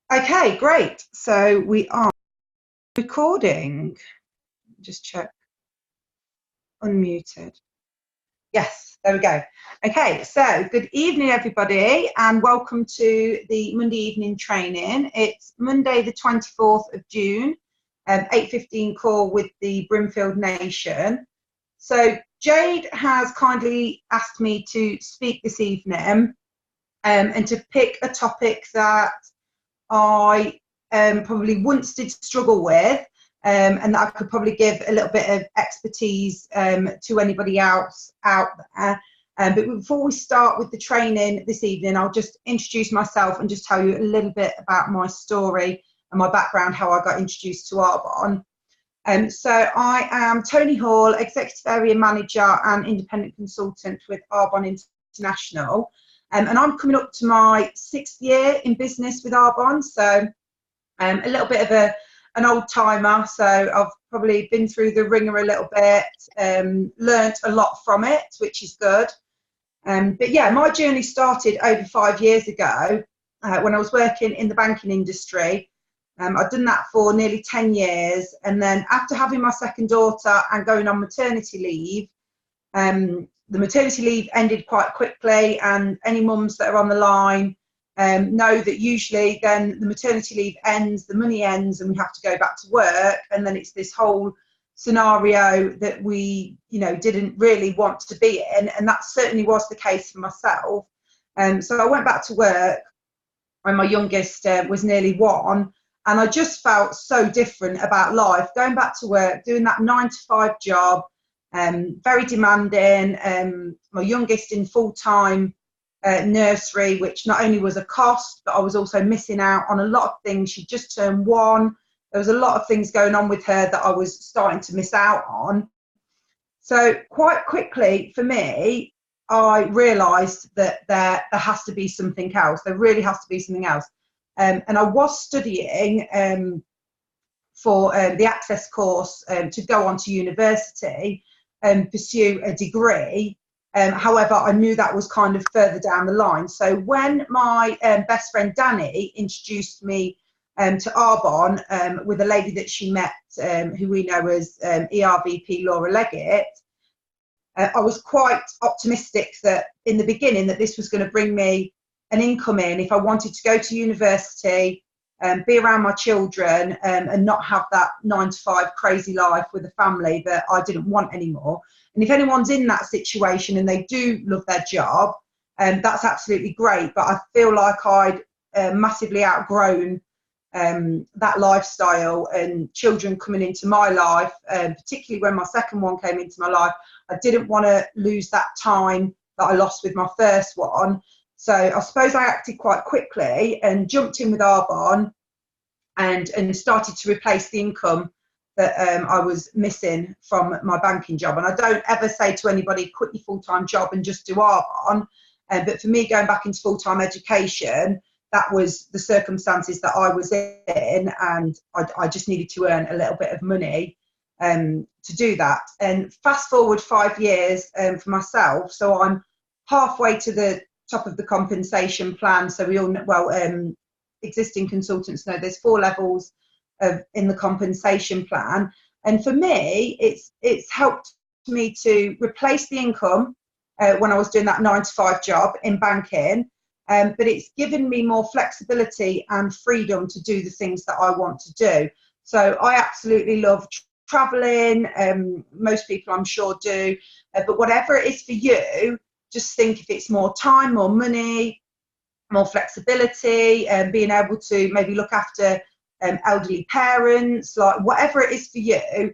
Okay, great. So we are recording. Just check. Unmuted. Yes, there we go. Okay, so good evening, everybody, and welcome to the Monday evening training. It's Monday, the 24th of June, 8:15 call with the Brimfield Nation. So Jade has kindly asked me to speak this evening and to pick a topic that I probably once did struggle with, and that I could probably give a little bit of expertise to anybody else out there. But before we start with the training this evening, I'll just introduce myself and just tell you a little bit about my story and my background, how I got introduced to Arbonne. So I am Tony Hall, Executive Area Manager and Independent Consultant with Arbonne International. And I'm coming up to my 6th year in business with Arbonne, so a little bit of an old timer. So I've probably been through the ringer a little bit, learnt a lot from it, which is good. But yeah, my journey started over 5 years ago when I was working in the banking industry. I'd done that for nearly 10 years, and then after having my second daughter and going on maternity leave, the maternity leave ended quite quickly, and any mums that are on the line know that usually then the maternity leave ends, the money ends, and we have to go back to work, and then it's this whole scenario that we didn't really want to be in, and that certainly was the case for myself. So I went back to work when my youngest was nearly 1, and I just felt so different about life, going back to work, doing that 9-to-5 job. Very demanding. My youngest in full-time nursery, which not only was a cost, but I was also missing out on a lot of things. She just turned 1. There was a lot of things going on with her that I was starting to miss out on. So quite quickly for me, I realised that there has to be something else. There really has to be something else. And I was studying for the Access course to go on to university and pursue a degree. However, I knew that was kind of further down the line. So when my best friend Danny introduced me to Arbonne with a lady that she met, who we know as ERVP Laura Leggett, I was quite optimistic that in the beginning that this was going to bring me an income in if I wanted to go to university, be around my children, and not have that 9-to-5 crazy life with a family that I didn't want anymore. And if anyone's in that situation and they do love their job, that's absolutely great. But I feel like I'd massively outgrown that lifestyle, and children coming into my life, particularly when my second one came into my life, I didn't want to lose that time that I lost with my first one. So I suppose I acted quite quickly and jumped in with Arbonne and started to replace the income that I was missing from my banking job. And I don't ever say to anybody, quit your full-time job and just do Arbonne. But for me, going back into full-time education, that was the circumstances that I was in, and I just needed to earn a little bit of money to do that. And fast forward 5 years for myself, so I'm halfway to the top of the compensation plan. So we all know, well, existing consultants know there's 4 levels in the compensation plan, and for me it's helped me to replace the income when I was doing that 9-to-5 job in banking, but it's given me more flexibility and freedom to do the things that I want to do. So I absolutely love traveling. Most people I'm sure do, but whatever it is for you, just think if it's more time, more money, more flexibility, and being able to maybe look after elderly parents, like whatever it is for you,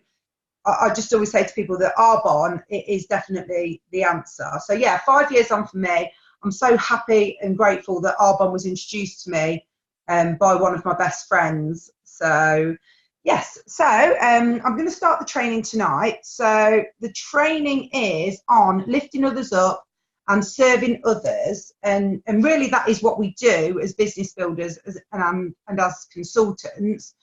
I just always say to people that Arbonne is definitely the answer. So yeah, 5 years on for me. I'm so happy and grateful that Arbonne was introduced to me by one of my best friends. So yes, so I'm going to start the training tonight. So the training is on lifting others up and serving others, and really that is what we do as business builders and as consultants.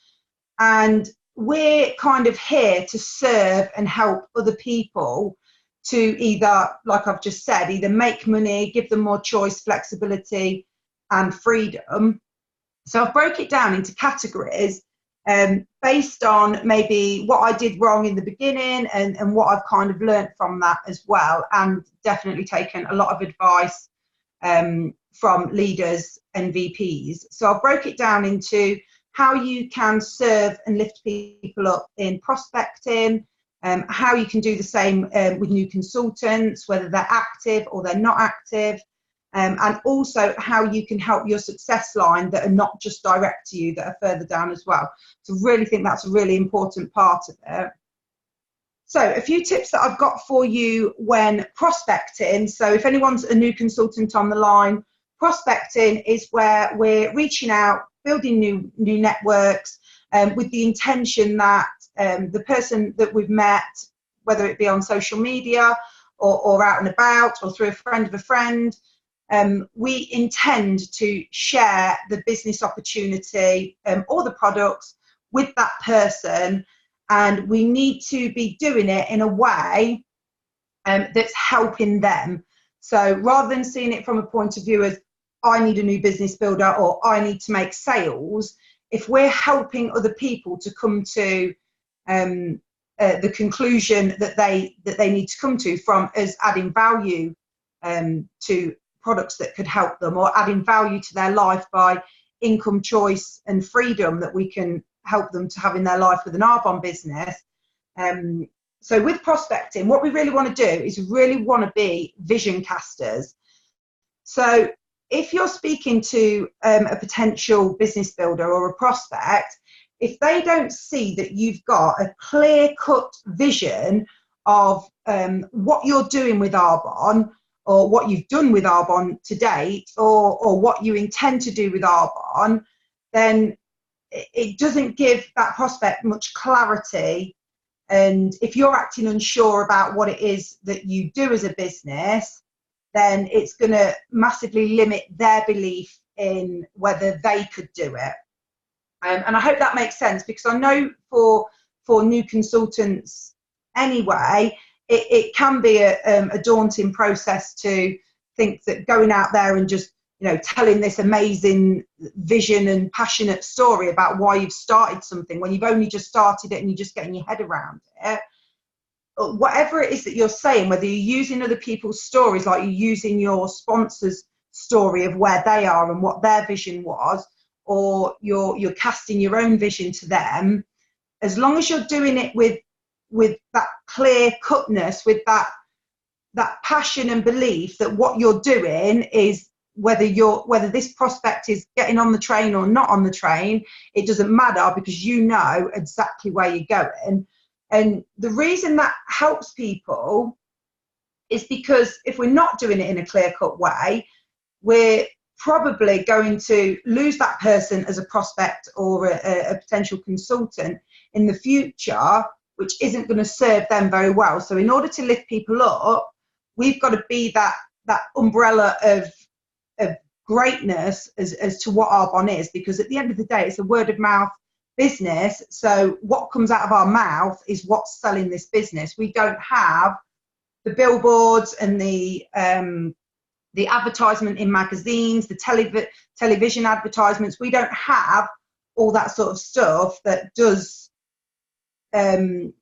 And we're kind of here to serve and help other people to either, like I've just said, either make money, give them more choice, flexibility and freedom. So I've broke it down into categories based on maybe what I did wrong in the beginning and what I've kind of learnt from that as well, and definitely taken a lot of advice from leaders and VPs. So I broke it down into how you can serve and lift people up in prospecting, how you can do the same with new consultants, whether they're active or they're not active, and also how you can help your success line that are not just direct to you, that are further down as well. So really think that's a really important part of it. So a few tips that I've got for you when prospecting. So if anyone's a new consultant on the line, prospecting is where we're reaching out, building new networks with the intention that the person that we've met, whether it be on social media or out and about or through a friend of a friend, we intend to share the business opportunity or the products with that person, and we need to be doing it in a way that's helping them. So rather than seeing it from a point of view as I need a new business builder or I need to make sales, if we're helping other people to come to the conclusion that they need to come to from us adding value to products that could help them, or adding value to their life by income choice and freedom that we can help them to have in their life with an Arbonne business. So with prospecting, what we really want to do is really want to be vision casters. So if you're speaking to a potential business builder or a prospect, if they don't see that you've got a clear-cut vision of what you're doing with Arbonne, or what you've done with Arbonne to date, or what you intend to do with Arbonne, then it doesn't give that prospect much clarity. And if you're acting unsure about what it is that you do as a business, then it's going to massively limit their belief in whether they could do it. And I hope that makes sense, because I know for new consultants anyway, it can be a daunting process to think that going out there and just, you know, telling this amazing vision and passionate story about why you've started something when you've only just started it and you're just getting your head around it. Whatever it is that you're saying, whether you're using other people's stories, like you're using your sponsor's story of where they are and what their vision was, or you're casting your own vision to them, as long as you're doing it with that clear cutness, with that passion and belief that what you're doing is, whether this prospect is getting on the train or not on the train, it doesn't matter, because you know exactly where you're going. And the reason that helps people is because if we're not doing it in a clear-cut way, we're probably going to lose that person as a prospect or a potential consultant in the future, which isn't going to serve them very well. So in order to lift people up, we've got to be that umbrella of greatness as to what Arbonne is, because at the end of the day, it's a word of mouth business. So what comes out of our mouth is what's selling this business. We don't have the billboards and the advertisement in magazines, the television advertisements. We don't have all that sort of stuff that does and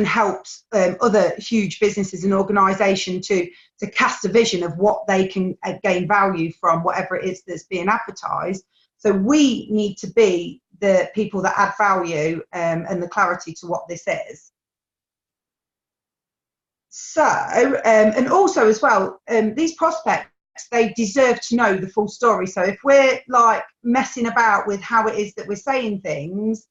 helps other huge businesses and organisations to cast a vision of what they can gain value from whatever it is that's being advertised. So we need to be the people that add value and the clarity to what this is. So, and also as well, these prospects, they deserve to know the full story. So if we're like messing about with how it is that we're saying things,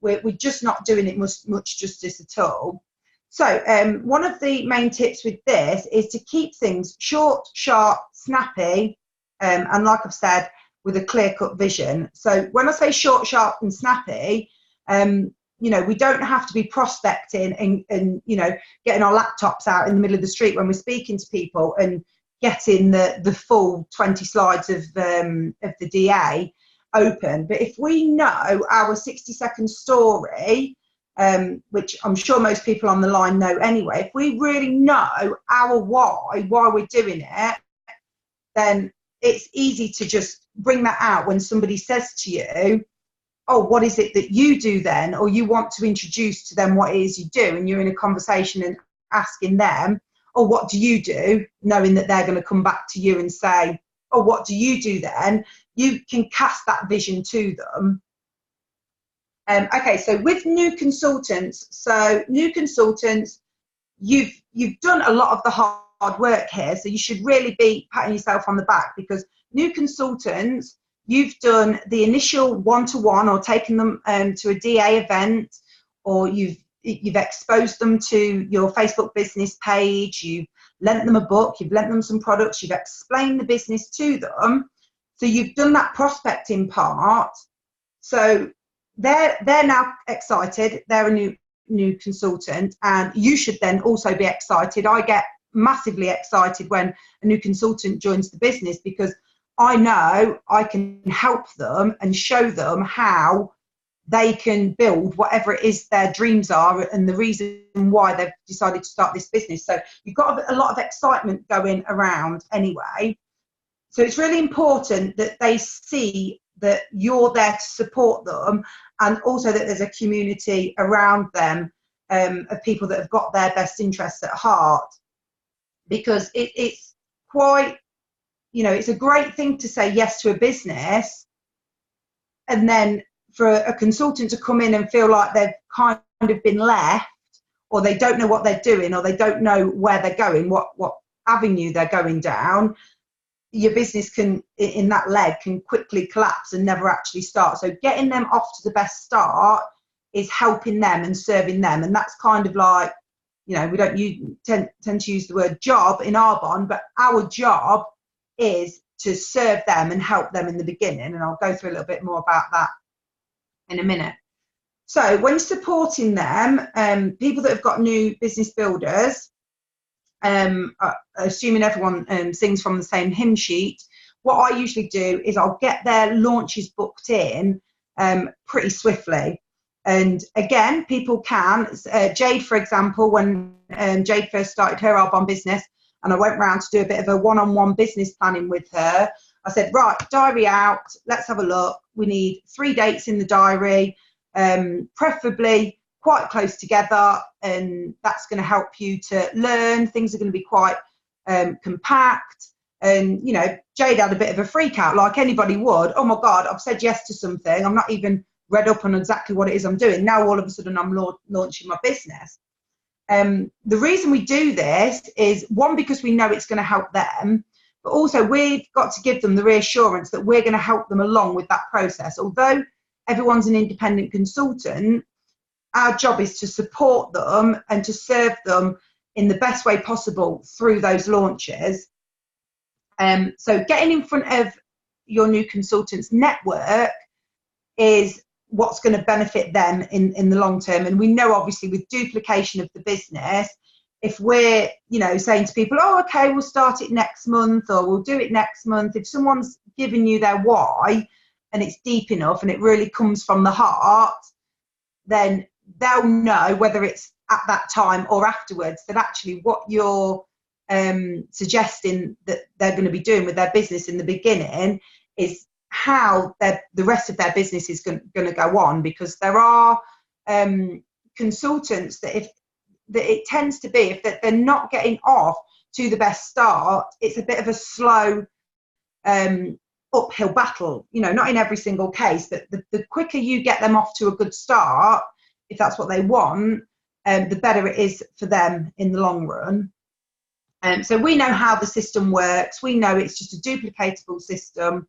we're just not doing it much justice at all. So one of the main tips with this is to keep things short, sharp, snappy, and like I've said, with a clear-cut vision. So when I say short, sharp, and snappy, you know, we don't have to be prospecting and you know, getting our laptops out in the middle of the street when we're speaking to people and getting the full 20 slides of the DA open. But if we know our 60-second story, which I'm sure most people on the line know anyway, if we really know our why we're doing it, then it's easy to just bring that out when somebody says to you, oh, what is it that you do then? Or you want to introduce to them what it is you do, and you're in a conversation and asking them, oh, what do you do? Knowing that they're going to come back to you and say, oh, what do you do then? You can cast that vision to them. Okay, so with new consultants, you've done a lot of the hard work here, so you should really be patting yourself on the back, because new consultants, you've done the initial one-to-one or taken them to a DA event, or you've exposed them to your Facebook business page, you've lent them a book, you've lent them some products, you've explained the business to them. So you've done that prospecting part. So they're now excited. They're a new consultant, and you should then also be excited. I get massively excited when a new consultant joins the business, because I know I can help them and show them how they can build whatever it is their dreams are and the reason why they've decided to start this business. So you've got a lot of excitement going around anyway. So it's really important that they see that you're there to support them, and also that there's a community around them of people that have got their best interests at heart. Because it's quite, it's a great thing to say yes to a business, and then for a consultant to come in and feel like they've kind of been left, or they don't know what they're doing, or they don't know where they're going, what avenue they're going down, your business can, in that leg, can quickly collapse and never actually start. So getting them off to the best start is helping them and serving them. And that's kind of like, we don't tend to use the word job in Arbonne, but our job is to serve them and help them in the beginning. And I'll go through a little bit more about that in a minute. So when supporting them, people that have got new business builders, assuming everyone sings from the same hymn sheet, what I usually do is I'll get their launches booked in pretty swiftly. And again, people can, Jade, for example, when Jade first started her Arbonne business, and I went round to do a bit of a one-on-one business planning with her, I said, right, diary out, let's have a look. We need 3 dates in the diary, preferably quite close together, and that's going to help you to learn. Things are going to be quite compact. And, Jade had a bit of a freak out, like anybody would. Oh my God, I've said yes to something. I'm not even read up on exactly what it is I'm doing. Now all of a sudden I'm launching my business. The reason we do this is, one, because we know it's going to help them, but also we've got to give them the reassurance that we're going to help them along with that process. Although everyone's an independent consultant, our job is to support them and to serve them in the best way possible through those launches. So getting in front of your new consultants' network is what's going to benefit them in the long term. And we know, obviously, with duplication of the business, if we're, saying to people, oh, okay, we'll start it next month, or we'll do it next month, if someone's giving you their why and it's deep enough and it really comes from the heart, then they'll know, whether it's at that time or afterwards, that actually what you're suggesting that they're going to be doing with their business in the beginning is how the rest of their business is going to go on. Because there are consultants that it tends to be, if they're not getting off to the best start, it's a bit of a slow uphill battle. Not in every single case, but the quicker you get them off to a good start, if that's what they want, the better it is for them in the long run. So we know how the system works. We know it's just a duplicatable system.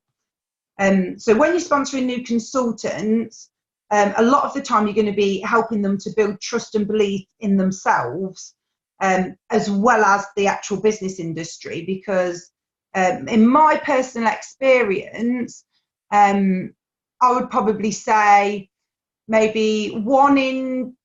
So when you're sponsoring new consultants, a lot of the time you're going to be helping them to build trust and belief in themselves, as well as the actual business industry. Because in my personal experience, I would probably say maybe 1 in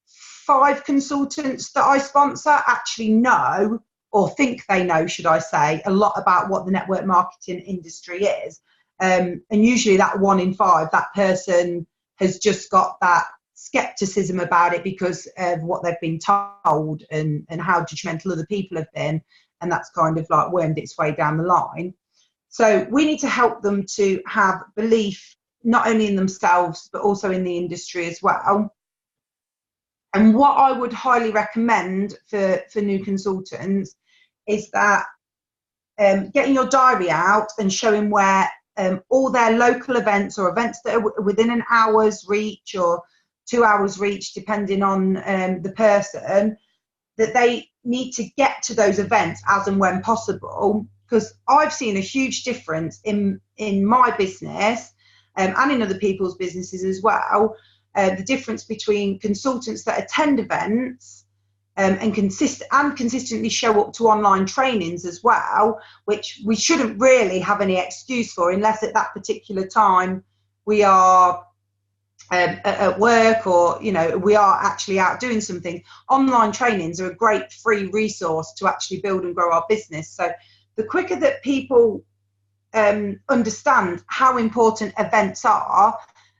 5 consultants that I sponsor actually know, or think they know, should I say, a lot about what the network marketing industry is. And usually that 1 in 5, that person has just got that skepticism about it because of what they've been told and how judgmental other people have been. And that's kind of like wormed its way down the line. So we need to help them to have belief not only in themselves but also in the industry as well. And what I would highly recommend for new consultants is that getting your diary out and showing where all their local events or events that are within an hour's reach or 2 hours reach, depending on the person, that they need to get to those events as and when possible. Because I've seen a huge difference in my business and in other people's businesses as well. The difference between consultants that attend events and consistently show up to online trainings as well, which we shouldn't really have any excuse for unless at that particular time we are at work or, you know, we are actually out doing something. Online trainings are a great free resource to actually build and grow our business. So the quicker that people understand how important events are,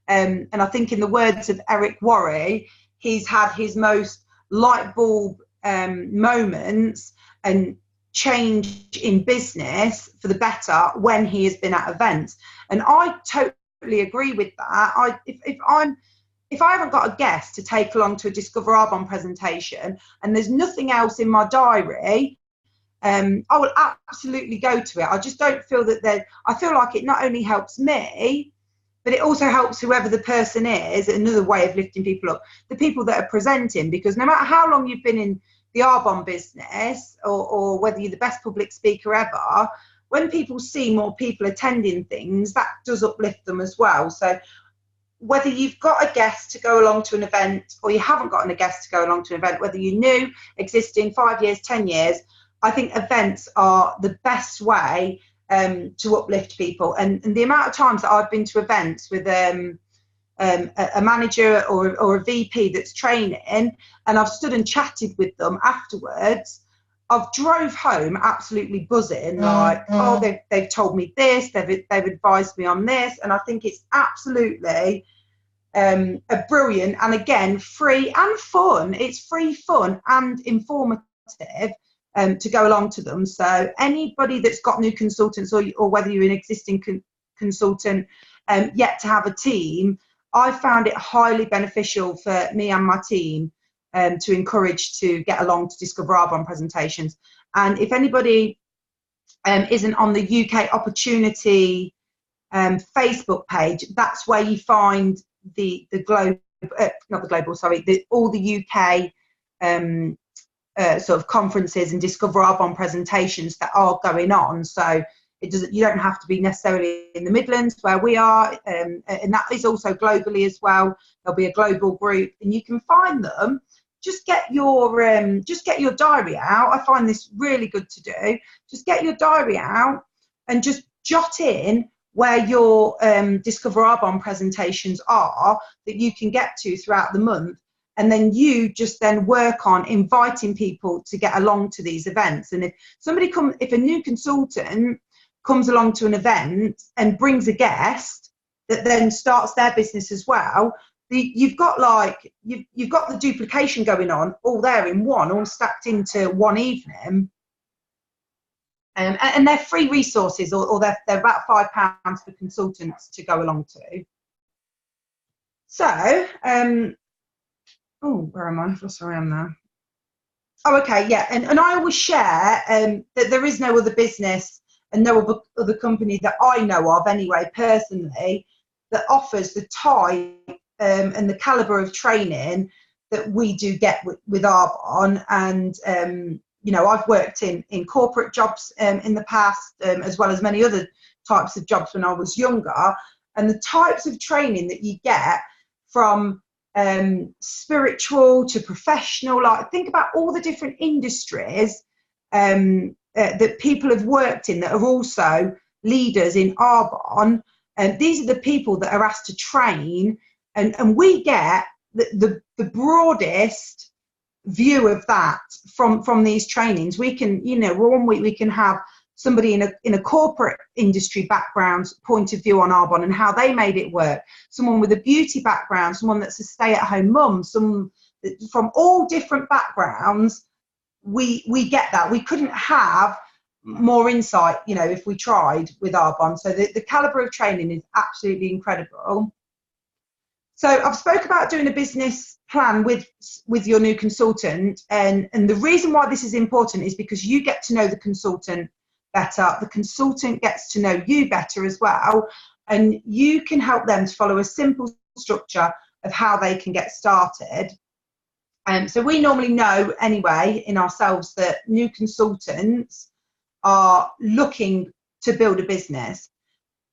and I think in the words of Eric Worre, he's had his most light bulb moments and change in business for the better when he has been at events. And I totally agree with that. If I haven't got a guest to take along to a Discover Arbonne presentation and there's nothing else in my diary, I will absolutely go to it. I just don't feel that I feel like it not only helps me, but it also helps whoever the person is. Another way of lifting people up, the people that are presenting, because no matter how long you've been in the Arbonne business or whether you're the best public speaker ever, when people see more people attending things, that does uplift them as well. So whether you've got a guest to go along to an event or you haven't gotten a guest to go along to an event, whether you're new, existing, 5 years, 10 years, I think events are the best way to uplift people. And the amount of times that I've been to events with a manager or a VP that's training, and I've stood and chatted with them afterwards, I've drove home absolutely buzzing, like, oh, they've told me this, they've advised me on this, and I think it's absolutely a brilliant, and again, free and fun. It's free, fun, and informative to go along to them. So anybody that's got new consultants or whether you're an existing consultant yet to have a team, I found it highly beneficial for me and my team to encourage to get along to Discover Arbonne presentations. And if anybody isn't on the UK Opportunity Facebook page, that's where you find the global, not the global, sorry, all the UK sort of conferences and Discover Arbonne presentations that are going on. So you don't have to be necessarily in the Midlands where we are, and that is also globally as well. There'll be a global group, and you can find them. Just get your diary out. I find this really good to do. Just get your diary out and just jot in where your Discover Arbonne presentations are that you can get to throughout the month. And then you just then work on inviting people to get along to these events. And if a new consultant comes along to an event and brings a guest that then starts their business as well, you've got the duplication going on all there in one, all stacked into one evening. And they're free resources, or they're about £5 for consultants to go along to. So, oh, where am I? Sorry, I'm there. Oh, okay, yeah. And I always share that there is no other business and no other company that I know of anyway, personally, that offers the type and the calibre of training that we do get with Arbonne. And, you know, I've worked in corporate jobs in the past, as well as many other types of jobs when I was younger. And the types of training that you get from spiritual to professional, like think about all the different industries that people have worked in that are also leaders in Arbonne, and these are the people that are asked to train, and we get the broadest view of that from these trainings. We can, you know, 1 week we can have somebody in a corporate industry background point of view on Arbonne and how they made it work, someone with a beauty background, someone that's a stay-at-home mum, some from all different backgrounds. We get that. We couldn't have more insight, you know, if we tried with Arbonne. So the calibre of training is absolutely incredible. So I've spoke about doing a business plan with your new consultant, and the reason why this is important is because you get to know the consultant better, the consultant gets to know you better as well, and you can help them to follow a simple structure of how they can get started. So we normally know anyway in ourselves that new consultants are looking to build a business,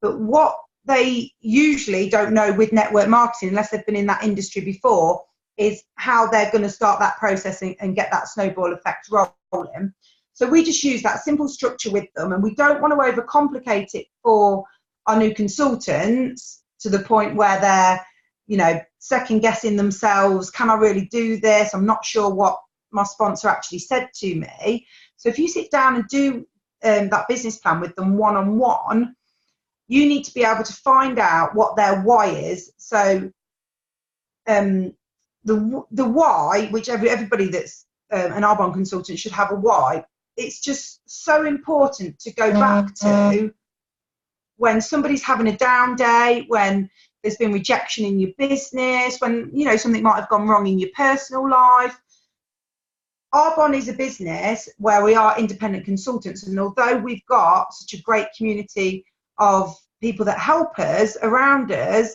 but what they usually don't know with network marketing, unless they've been in that industry before, is how they're going to start that process and get that snowball effect rolling. So we just use that simple structure with them, and we don't want to overcomplicate it for our new consultants to the point where they're, you know, second guessing themselves. Can I really do this? I'm not sure what my sponsor actually said to me. So if you sit down and do that business plan with them one-on-one, you need to be able to find out what their why is. So the why, which everybody that's an Arbonne consultant should have a why. It's just so important to go back to when somebody's having a down day, when there's been rejection in your business, when, you know, something might have gone wrong in your personal life. Arbonne is a business where we are independent consultants, and although we've got such a great community of people that help us around us,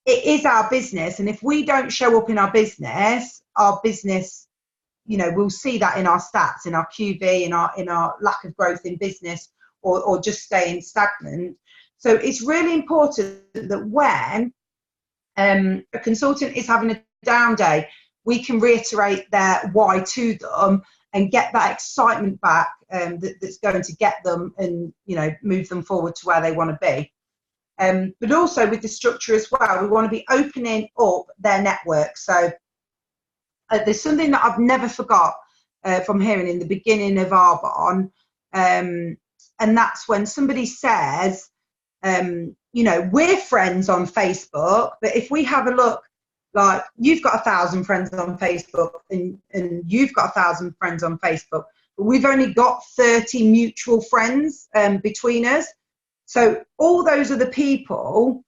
it is our business, and if we don't show up in our business, you know, we'll see that in our stats, in our QV, in our lack of growth in business, or just staying stagnant. So it's really important that when a consultant is having a down day, we can reiterate their why to them and get that excitement back that's going to get them and, you know, move them forward to where they want to be. But also with the structure as well, we want to be opening up their network. So there's something that I've never forgot from hearing in the beginning of Arbonne, and that's when somebody says, you know, we're friends on Facebook, but if we have a look, like, you've got 1,000 friends on Facebook and you've got 1,000 friends on Facebook, but we've only got 30 mutual friends between us. So all those other people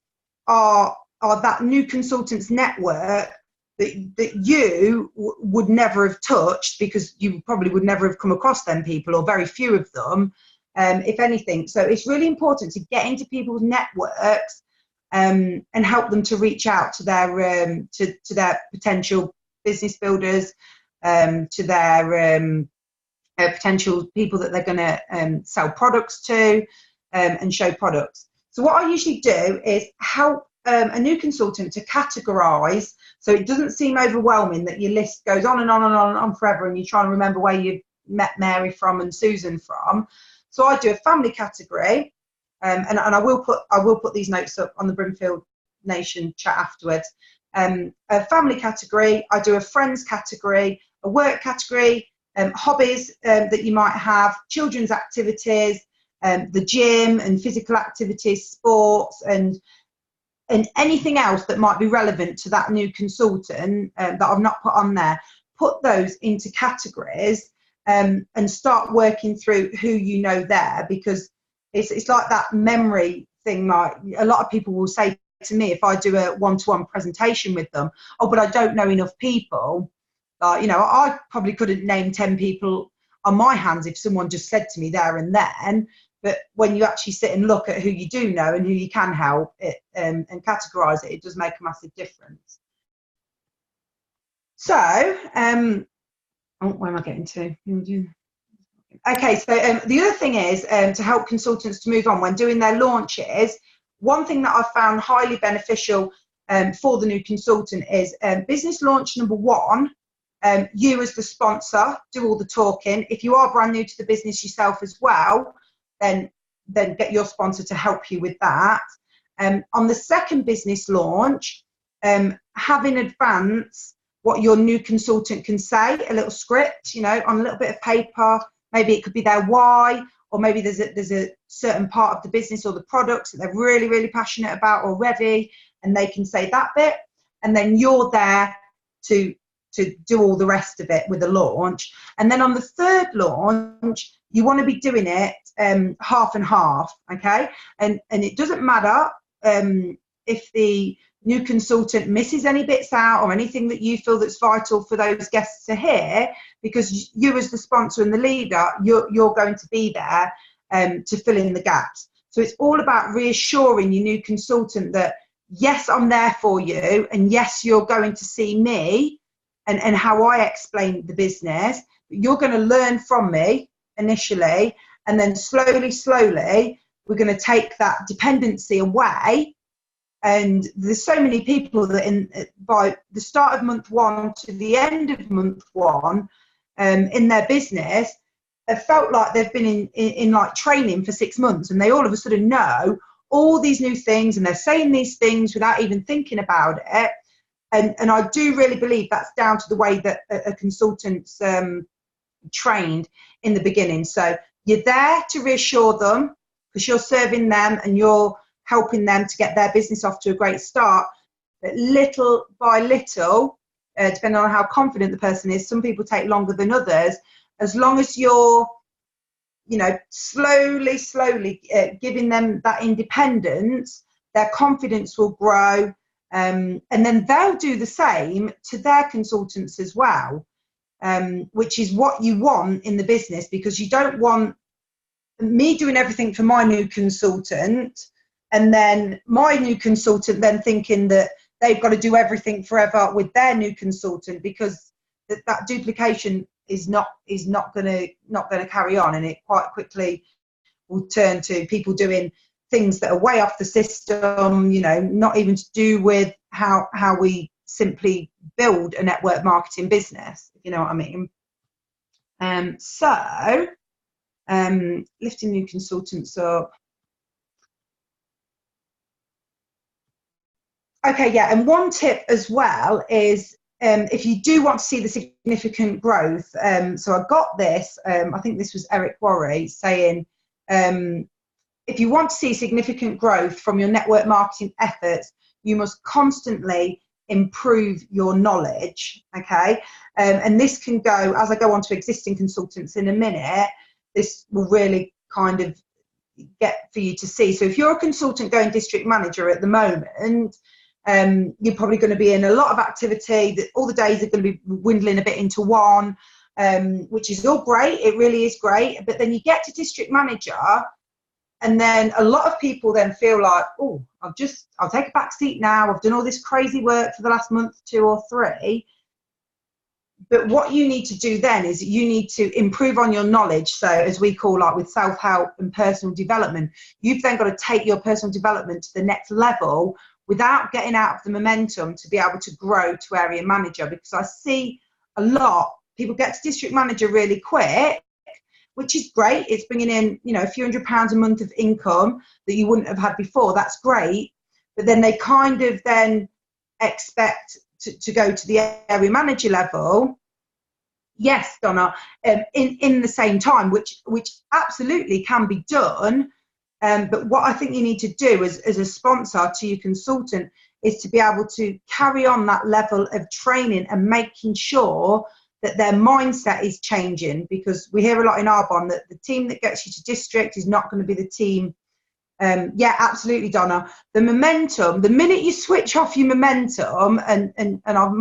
are that new consultants network that you would never have touched, because you probably would never have come across them people, or very few of them, if anything. So it's really important to get into people's networks and help them to reach out to their potential business builders, to their potential people that they're going to sell products to, and show products. So what I usually do is help a new consultant to categorize, so it doesn't seem overwhelming that your list goes on and on and on and on forever, and you're trying to remember where you met Mary from and Susan from. So I do a family category, and I will put these notes up on the Brimfield Nation chat afterwards. A family category, I do a friends category, a work category, hobbies that you might have, children's activities, the gym and physical activities, sports, and anything else that might be relevant to that new consultant that I've not put on there. Put those into categories and start working through who you know there, because it's like that memory thing. Like, a lot of people will say to me, if I do a one-to-one presentation with them, oh, but I don't know enough people. You know, I probably couldn't name 10 people on my hands if someone just said to me there and then. But when you actually sit and look at who you do know and who you can help it, and categorise it, it does make a massive difference. So, where am I getting to? Okay, so the other thing is to help consultants to move on when doing their launches. One thing that I've found highly beneficial for the new consultant is business launch number one. You as the sponsor do all the talking. If you are brand new to the business yourself as well, then get your sponsor to help you with that. On the second business launch, have in advance what your new consultant can say, a little script, you know, on a little bit of paper. Maybe it could be their why, or maybe there's a certain part of the business or the products that they're really, really passionate about already, and they can say that bit, and then you're there to do all the rest of it with the launch. And then on the third launch, you want to be doing it half and half, okay? And it doesn't matter if the new consultant misses any bits out or anything that you feel that's vital for those guests to hear, because you as the sponsor and the leader, you're going to be there to fill in the gaps. So it's all about reassuring your new consultant that, yes, I'm there for you, and yes, you're going to see me and how I explain the business. You're going to learn from me initially, and then slowly, we're going to take that dependency away. And there's so many people that by the start of month one to the end of month one in their business have felt like they've been in like training for 6 months, and they all of a sudden know all these new things, and they're saying these things without even thinking about it. And I do really believe that's down to the way that a consultant's trained in the beginning. So you're there to reassure them because you're serving them and you're helping them to get their business off to a great start. But little by little, depending on how confident the person is, some people take longer than others. As long as you're, slowly giving them that independence, their confidence will grow. And then they'll do the same to their consultants as well, which is what you want in the business, because you don't want me doing everything for my new consultant and then my new consultant then thinking that they've got to do everything forever with their new consultant, because that duplication is not going to carry on, and it quite quickly will turn to people doing things that are way off the system, not even to do with how we simply build a network marketing business, if you know what I mean. So lifting new consultants up. Okay, yeah, and one tip as well is if you do want to see the significant growth, so I got this, I think this was Eric Worre saying, if you want to see significant growth from your network marketing efforts, you must constantly improve your knowledge, okay? And this can go, as I go on to existing consultants in a minute, this will really kind of get for you to see. So if you're a consultant going district manager at the moment, you're probably going to be in a lot of activity, that all the days are going to be dwindling a bit into one, which is all great, it really is great. But then you get to district manager, and then a lot of people then feel like, oh, I'll take a back seat now, I've done all this crazy work for the last month, 2 or 3. But what you need to do then is you need to improve on your knowledge. So as we call, like with self-help and personal development, you've then got to take your personal development to the next level without getting out of the momentum to be able to grow to area manager. Because I see a lot, people get to district manager really quick, which is great. It's bringing in, a few £100s a month of income that you wouldn't have had before. That's great. But then they kind of then expect to go to the area manager level. Yes, Donna, in the same time, which absolutely can be done. But what I think you need to do as a sponsor to your consultant is to be able to carry on that level of training and making sure that their mindset is changing, because we hear a lot in Arbonne that the team that gets you to district is not going to be the team. Yeah, absolutely, Donna. The momentum, the minute you switch off your momentum, and I've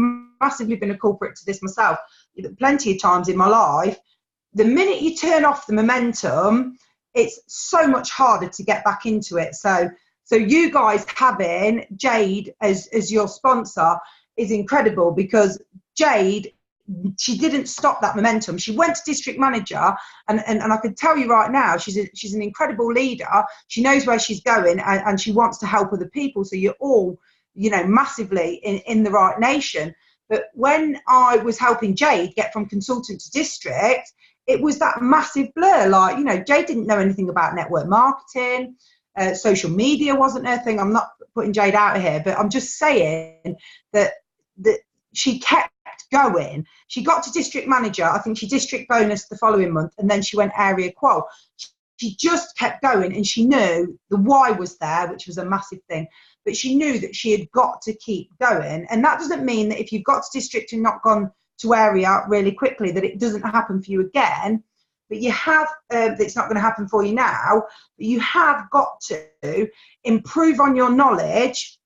massively been a culprit to this myself, plenty of times in my life, the minute you turn off the momentum, it's so much harder to get back into it. So you guys having Jade as your sponsor is incredible, because Jade, she didn't stop that momentum. She went to district manager, and I can tell you right now, she's an incredible leader. She knows where she's going, and she wants to help other people. So you're all, massively in the right nation. But when I was helping Jade get from consultant to district, it was that massive blur. Like, Jade didn't know anything about network marketing. Social media wasn't her thing. I'm not putting Jade out of here, but I'm just saying that she kept going. She got to district manager. I think she district bonus the following month, and then she went area qual. She just kept going, and she knew the why was there, which was a massive thing. But she knew that she had got to keep going. And that doesn't mean that if you've got to district and not gone to area really quickly, that it doesn't happen for you again. but you have, it's not going to happen for you now, but you have got to improve on your knowledge.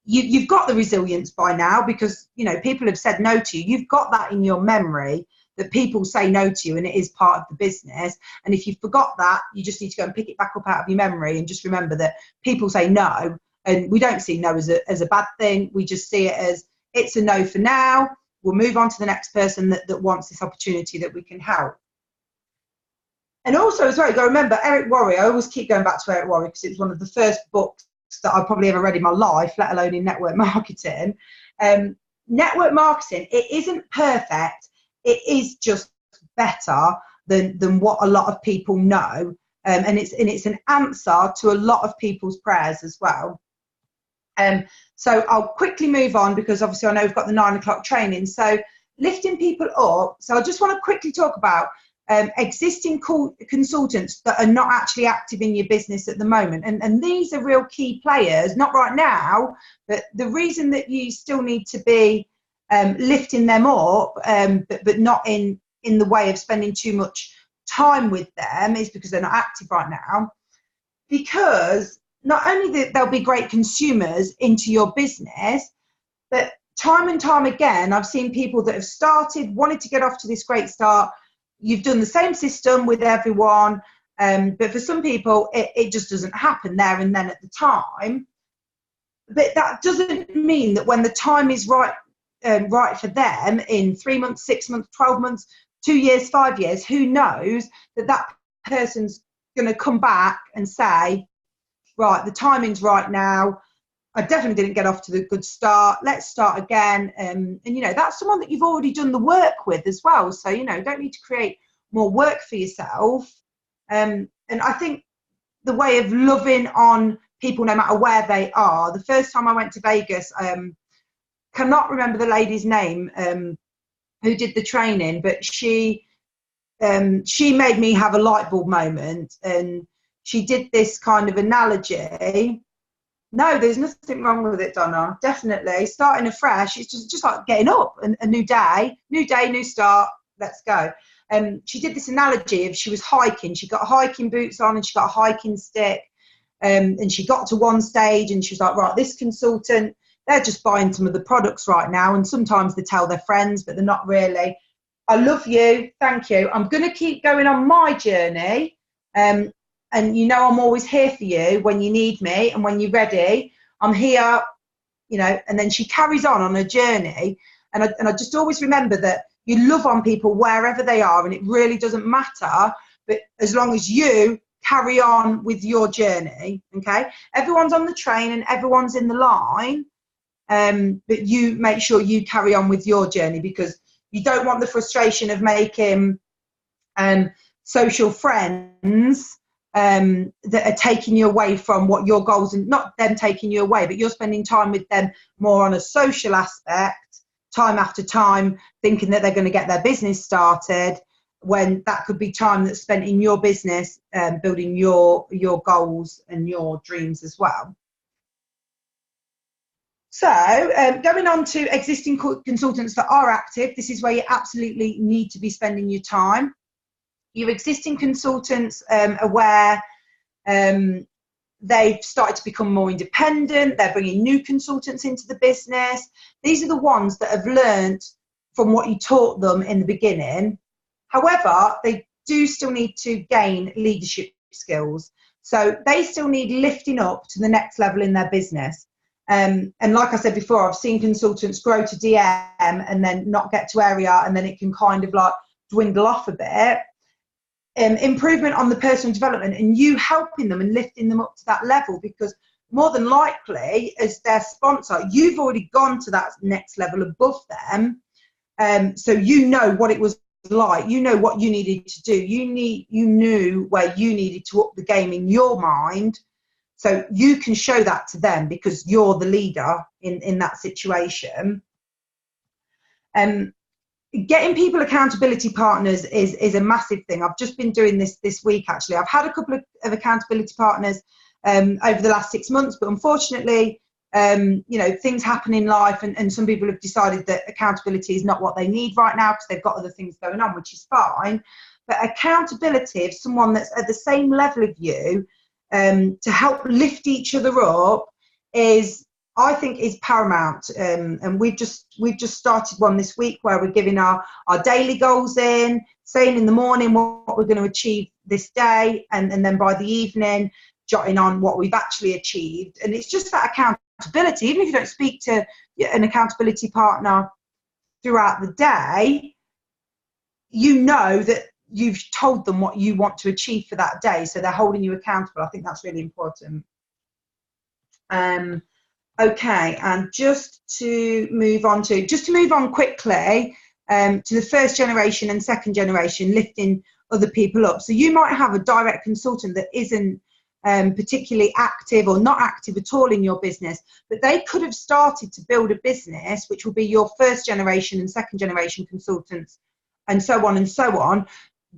You've got the resilience by now because, you know, people have said no to you. You've got that in your memory that people say no to you and it is part of the business. And if you forgot that, you just need to go and pick it back up out of your memory and just remember that people say no, and we don't see no as a bad thing. We just see it as it's a no for now. We'll move on to the next person that wants this opportunity that we can help. And also as well, you got to remember Eric Worre. I always keep going back to Eric Worre because it was one of the first books that I've probably ever read in my life, let alone in network marketing. Network marketing, it isn't perfect. It is just better than what a lot of people know. And it's an answer to a lot of people's prayers as well. So I'll quickly move on because obviously I know we've got the 9 o'clock training. So lifting people up. So I just want to quickly talk about existing consultants that are not actually active in your business at the moment. And these are real key players, not right now, but the reason that you still need to be lifting them up, but not in the way of spending too much time with them is because they're not active right now. Because not only that they'll be great consumers into your business, but time and time again, I've seen people that have started, wanted to get off to this great start. You've done the same system with everyone, but for some people, it just doesn't happen there and then at the time. But that doesn't mean that when the time is right, right for them in 3 months, 6 months, 12 months, 2 years, 5 years, who knows that person's going to come back and say, right, the timing's right now. I definitely didn't get off to the good start. Let's start again. And, you know, that's someone that you've already done the work with as well. So, you know, don't need to create more work for yourself. And I think the way of loving on people, no matter where they are, the first time I went to Vegas, cannot remember the lady's name who did the training, but she made me have a light bulb moment. And she did this kind of analogy. No, there's nothing wrong with it, Donna. Definitely starting afresh. It's just like getting up, a new day, new start. Let's go. She did this analogy of she was hiking. She got hiking boots on and she got a hiking stick. And she got to one stage and she was like, right, this consultant, they're just buying some of the products right now. And sometimes they tell their friends, but they're not really. I love you. Thank you. I'm going to keep going on my journey. And you know I'm always here for you when you need me and when you're ready. I'm here, you know. And then she carries on her journey. And I just always remember that you love on people wherever they are, and it really doesn't matter. But as long as you carry on with your journey, okay? Everyone's on the train and everyone's in the line, but you make sure you carry on with your journey because you don't want the frustration of making social friends that are taking you away from what your goals, and not them taking you away, but you're spending time with them more on a social aspect, time after time, thinking that they're going to get their business started, when that could be time that's spent in your business, building your goals and your dreams as well. So going on to existing consultants that are active, this is where you absolutely need to be spending your time. Your existing consultants are where they've started to become more independent. They're bringing new consultants into the business. These are the ones that have learned from what you taught them in the beginning. However, they do still need to gain leadership skills. So they still need lifting up to the next level in their business. And like I said before, I've seen consultants grow to DM and then not get to area, and then it can kind of like dwindle off a bit. Improvement on the personal development and you helping them and lifting them up to that level, because more than likely as their sponsor, you've already gone to that next level above them. So you know what it was like, you know what you needed to do, you knew where you needed to up the game in your mind, so you can show that to them because you're the leader in that situation. Getting people accountability partners is a massive thing. I've just been doing this week actually. I've had a couple of accountability partners over the last 6 months, but unfortunately you know, things happen in life, and some people have decided that accountability is not what they need right now because they've got other things going on, which is fine. but accountability of someone that's at the same level of you, to help lift each other up, is, I think, is paramount. And we've just started one this week where we're giving our daily goals in, saying in the morning what we're going to achieve this day, and then by the evening jotting on what we've actually achieved. And it's just that accountability. Even if you don't speak to an accountability partner throughout the day, you know that you've told them what you want to achieve for that day, so they're holding you accountable. I think that's really important. Okay, and just to move on quickly to the first generation and second generation, lifting other people up. So you might have a direct consultant that isn't particularly active or not active at all in your business, but they could have started to build a business which will be your first generation and second generation consultants, and so on and so on.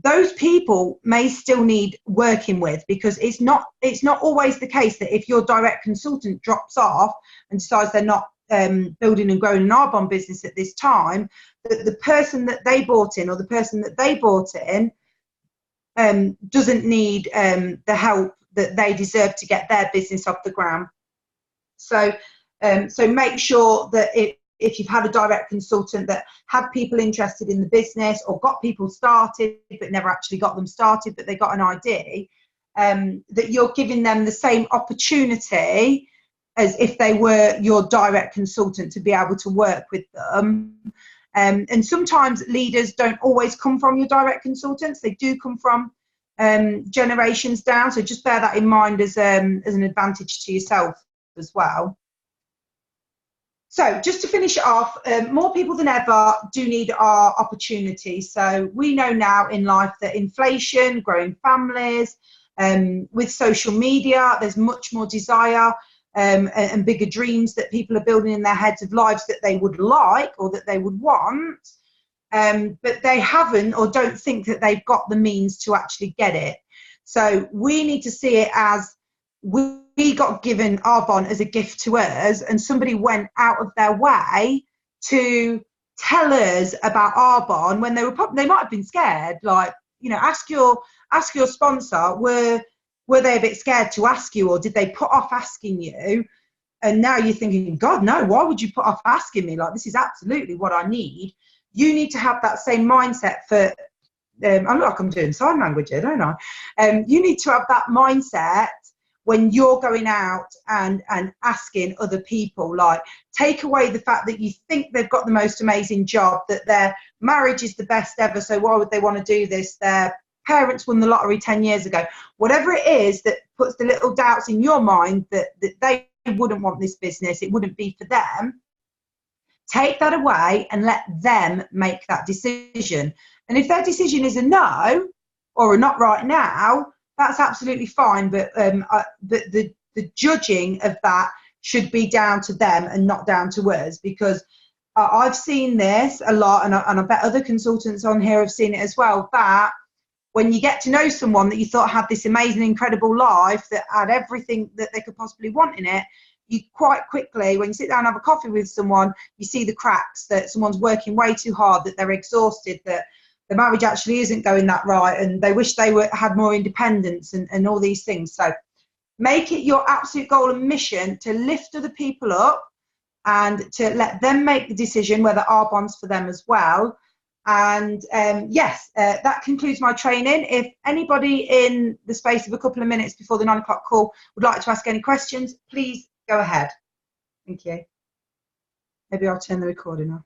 Those people may still need working with, because it's not always the case that if your direct consultant drops off and decides they're not building and growing an Arbonne business at this time, that the person that they brought in, or the person that they brought in, doesn't need the help that they deserve to get their business off the ground. So make sure that if you've had a direct consultant that had people interested in the business, or got people started but never actually got them started, but they got an idea, that you're giving them the same opportunity as if they were your direct consultant to be able to work with them. And sometimes leaders don't always come from your direct consultants. They do come from generations down. So just bear that in mind as an advantage to yourself as well. So just to finish it off, more people than ever do need our opportunity. So we know now in life that inflation, growing families, with social media, there's much more desire and bigger dreams that people are building in their heads of lives that they would like or that they would want, but they haven't or don't think that they've got the means to actually get it. So we need to see it as we got given Arbonne as a gift to us, and somebody went out of their way to tell us about Arbonne when they might have been scared. Like, you know, ask your sponsor, were they a bit scared to ask you, or did they put off asking you? And now you're thinking, God, no, why would you put off asking me? Like, this is absolutely what I need. You need to have that same mindset for, I look like I'm doing sign language here, don't I? You need to have that mindset when you're going out and asking other people. Like, take away the fact that you think they've got the most amazing job, that their marriage is the best ever, so why would they want to do this? Their parents won the lottery 10 years ago. Whatever it is that puts the little doubts in your mind that they wouldn't want this business, it wouldn't be for them, take that away and let them make that decision. And if their decision is a no, or a not right now, that's absolutely fine, but the judging of that should be down to them and not down to us, because I've seen this a lot, and I bet other consultants on here have seen it as well, that when you get to know someone that you thought had this amazing, incredible life, that had everything that they could possibly want in it, you quite quickly, when you sit down and have a coffee with someone, you see the cracks, that someone's working way too hard, that they're exhausted, that the marriage actually isn't going that right, and they wish they had more independence, and all these things. So make it your absolute goal and mission to lift other people up and to let them make the decision whether Arbonne's for them as well. And yes, that concludes my training. If anybody in the space of a couple of minutes before the 9 o'clock call would like to ask any questions, please go ahead. Thank you. Maybe I'll turn the recording off.